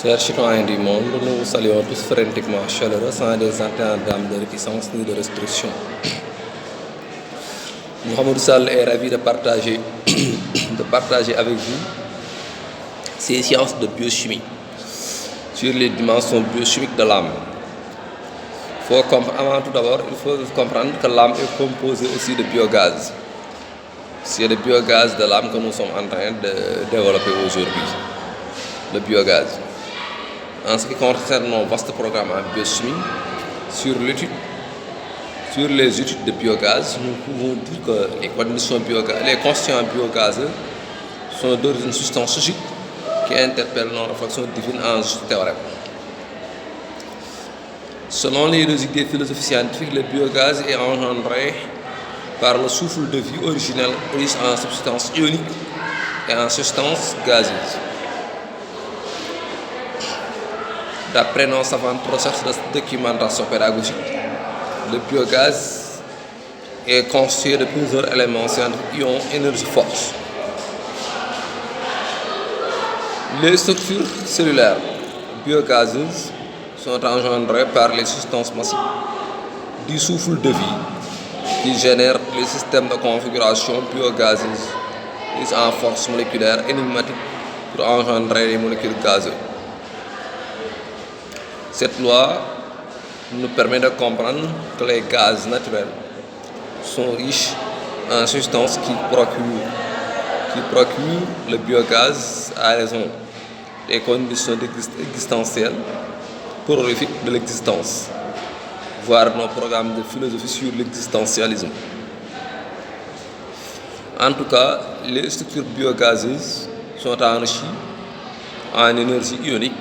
Chers citoyens du monde, nous vous saluons tous frénétiquement chaleureux sans des antécédents de réticence ni de restriction. Mohamed Sall est ravi de partager avec vous ces sciences de biochimie sur les dimensions biochimiques de l'âme. Avant tout d'abord, il faut comprendre que l'âme est composée aussi de biogaz. C'est le biogaz de l'âme que nous sommes en train de développer aujourd'hui. Le biogaz. En ce qui concerne nos vastes programmes en biochimie, sur les études de biogaz, nous pouvons dire que les constituants biogazeux sont d'origine substance logique qui interpellent nos réflexions divines en juste théorème. Selon les logiques des philosophies scientifiques, le biogaz est engendré par le souffle de vie originel riche en substances ioniques et en substances gazeuses. D'après nos savantes recherches de documentation pédagogique, le biogaz est constitué de plusieurs éléments scientifiques ions énergie-force. Les structures cellulaires biogazeuses sont engendrées par les substances massives du souffle de vie qui génèrent les systèmes de configuration biogazeuse riches en force moléculaire énigmatique pour engendrer les molécules gazeuses. Cette loi nous permet de comprendre que les gaz naturels sont riches en substances qui procurent le biogaz à raison des conditions existentielles prolifiques de l'existence, voire nos programmes de philosophie sur l'existentialisme. En tout cas, les structures biogazeuses sont enrichies en énergie ionique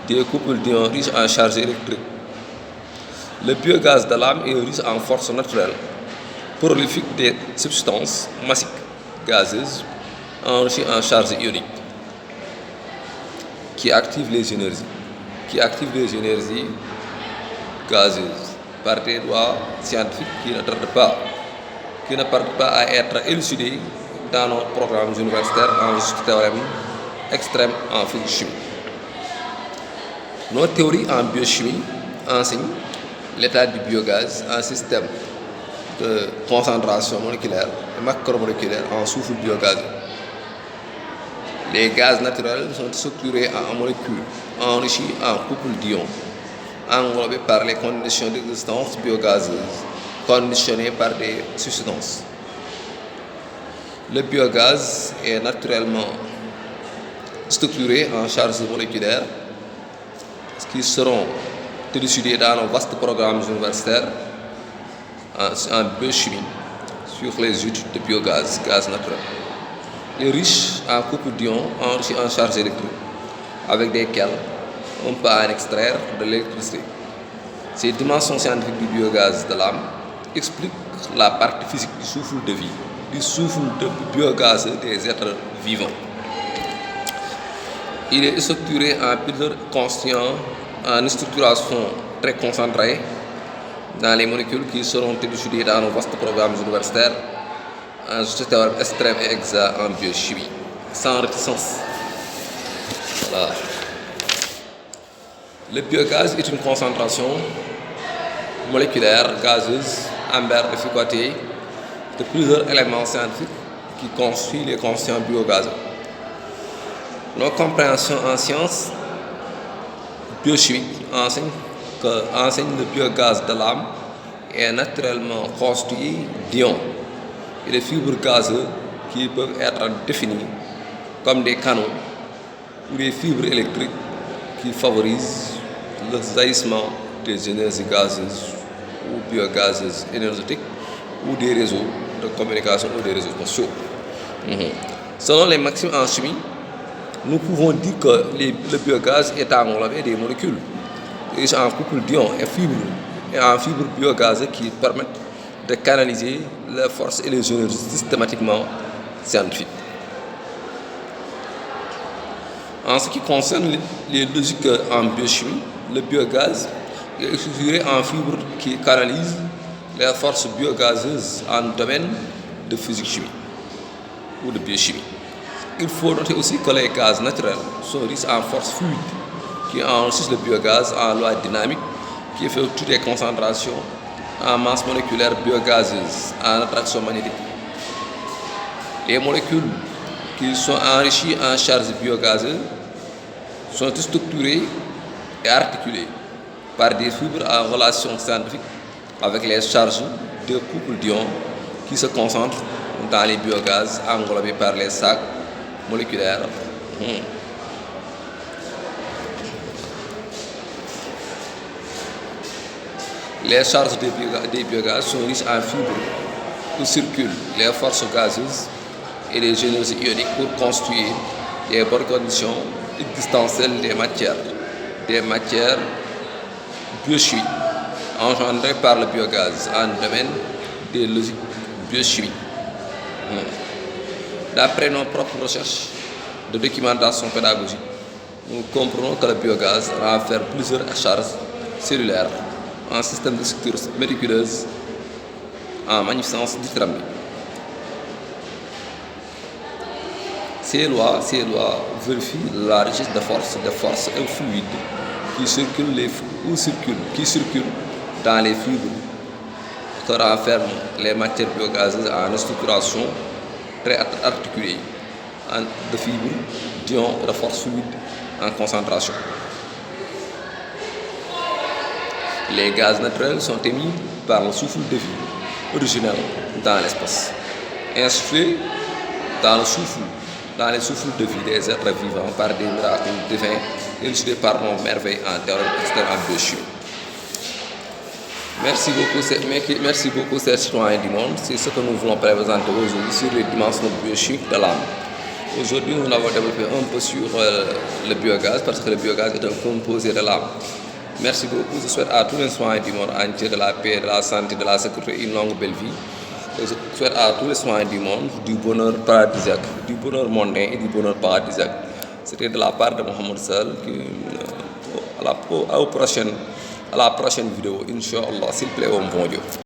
des couples d'ions riches en charge électrique. Le biogaz de l'âme est riche en force naturelle, prolifique des substances massiques gazeuses enrichies en charge ionique, qui activent les énergies gazeuses par des lois scientifiques qui ne tardent pas à être élucidées dans nos programmes universitaires en juste théorème extrême en physique-chimie. Nos théories en biochimie enseignent l'état du biogaz en système de concentration moléculaire et macromoléculaire en souffle biogazeux. Les gaz naturels sont structurés en molécules enrichies en couples d'ions, englobés par les conditions d'existence biogazeuses, conditionnées par des substances. Le biogaz est naturellement structuré en charges moléculaires qui seront élucidés dans nos vastes programmes universitaires en biochimie sur les études de biogaz, gaz naturel. Il est riche en couples d'ions enrichis en charge électrique, avec desquels on peut en extraire de l'électricité. Ces dimensions scientifiques du biogaz de l'âme expliquent la partie physique du souffle de vie, du souffle de biogaz des êtres vivants. Il est structuré en plusieurs constituants en une structuration très concentrée dans les molécules qui seront élucidées dans nos vastes programmes universitaires en juste théorème extrême et exact en biochimie, sans réticence. Voilà. Le biogaz est une concentration moléculaire gazeuse amber efficacée de plusieurs éléments scientifiques qui constituent les constituants biogazeux. Nos compréhensions en sciences biochimiques enseignent le biogaz de l'âme est naturellement constitué d'ions et de fibres gazeuses qui peuvent être définies comme des canaux ou des fibres électriques qui favorisent le jaillissement des énergies gazeuses ou biogazeuses énergétiques ou des réseaux de communication ou des réseaux sociaux. Selon les maximes en chimie, nous pouvons dire que le biogaz est englobé des molécules riches en couples d'ions et en fibres biogazeuses qui permettent de canaliser les forces et les énergies systématiquement scientifiques. En ce qui concerne les logiques en biochimie, le biogaz est structuré en fibres qui canalisent les forces biogazeuses en domaine de physique-chimie ou de biochimie. Il faut noter aussi que les gaz naturels sont riches en force fluide qui enregistre le biogaz en loi dynamique, qui fait toutes les concentrations en masse moléculaire biogazeuse en attraction magnétique. Les molécules qui sont enrichies en charge biogazeuse sont structurées et articulées par des fibres en relation scientifique avec les charges de couples d'ions qui se concentrent dans les biogaz englobés par les sacs moléculaires. Les charges des biogaz sont riches en fibres où circulent les forces gazeuses et les énergies ioniques pour construire les bonnes conditions existentielles des matières biochimiques engendrées par le biogaz en domaine des logiques biochimiques. D'après nos propres recherches de documentation pédagogique, nous comprenons que le biogaz renferme plusieurs charges cellulaires en système de structure méticuleuse en magnificence dithyrambique. Ces lois vérifient la richesse de forces et fluides qui circulent dans les fibres que renferment les matières biogazeuses en structuration très articulée de fibres, d'ions et de forces fluides en concentration. Les gaz naturels sont émis par le souffle de vie originel dans l'espace, insufflé dans les souffles de vie des êtres vivants par des miracles divins élucidés par nos merveilles en théorie en biochimie. Merci beaucoup, chers citoyens du monde. C'est ce que nous voulons présenter aujourd'hui sur les dimensions biochimiques de l'âme. Aujourd'hui, nous avons développé un peu sur le biogaz, parce que le biogaz est un composé de l'âme. Merci beaucoup. Je souhaite à tous les citoyens du monde entier de la paix, de la santé, de la sécurité, une longue belle vie. Et je souhaite à tous les citoyens du monde du bonheur paradisiaque, du bonheur mondain et du bonheur paradisiaque. C'était de la part de Mohamed Sall. À la prochaine vidéo, Inch'Allah, s'il plaît, au bon Dieu.